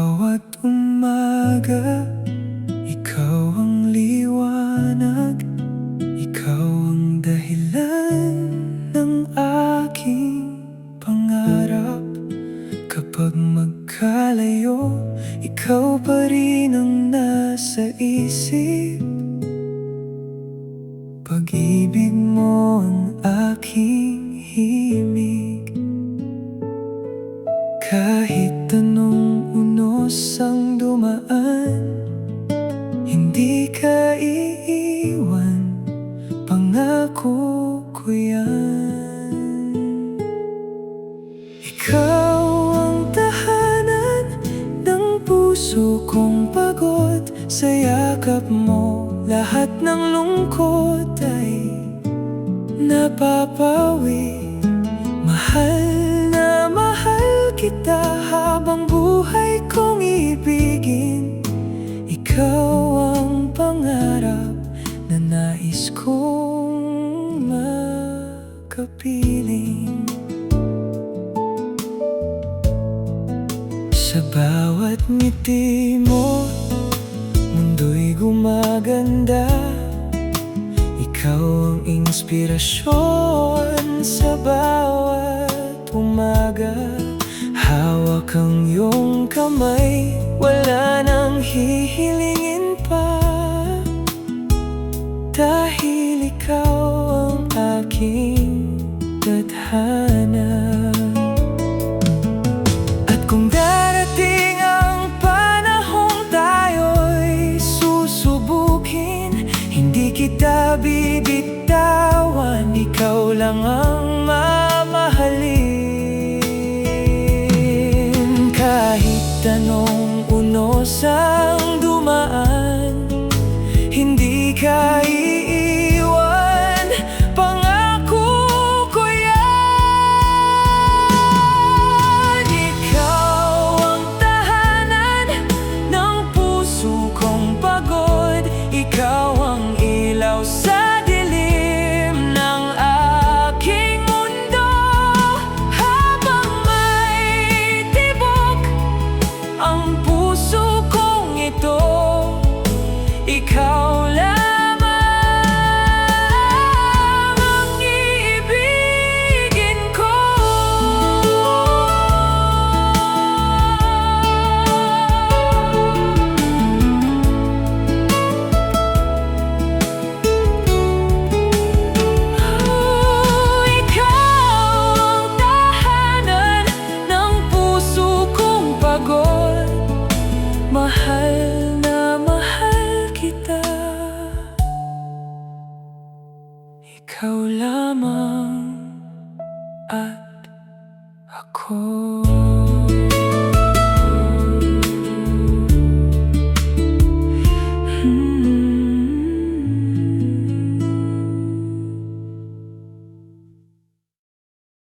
bawat umaga, ikaw ang liwanag, ikaw ang dahilan ng aking pangarap. Kapag magkalayo, ikaw pa rin ang nasa isip. Pag-ibig mo ang aking himig. Kahit anong unos ang dumaan, hindi ka iiwan, pangako ko yan. Ikaw ang tahanan ng puso kong pagod. Sa yakap mo, lahat ng lungkot ay napapawi. Mahal na mahal kita habang buhay kong ibigin. Ikaw ang pangarap na nais kong makapiling. Sa bawat ngiti mo, mundo'y gumaganda. Ikaw ang inspirasyon sa bawat umaga. Hawak ang iyong kamay, wala nang hihilingin pa. Dahil ikaw ang aking tadhana. At kung darating ang panahong tayo'y susubukin, hindi kita bibitawan, ikaw lang ang mamahalin. Kahit anong unos ang dumaan, hindi ka iiwan, pangako ko yan. Ikaw ang tahanan ng puso kong pagod, ikaw ang ilaw sa dilim ng aking mundo. Habang may tibok ang puso kong ito, ikaw lamang ang iibigin ko. Ikaw ang tahanan ng puso kong pagod. Mahal na mahal kita, ikaw lamang at ako.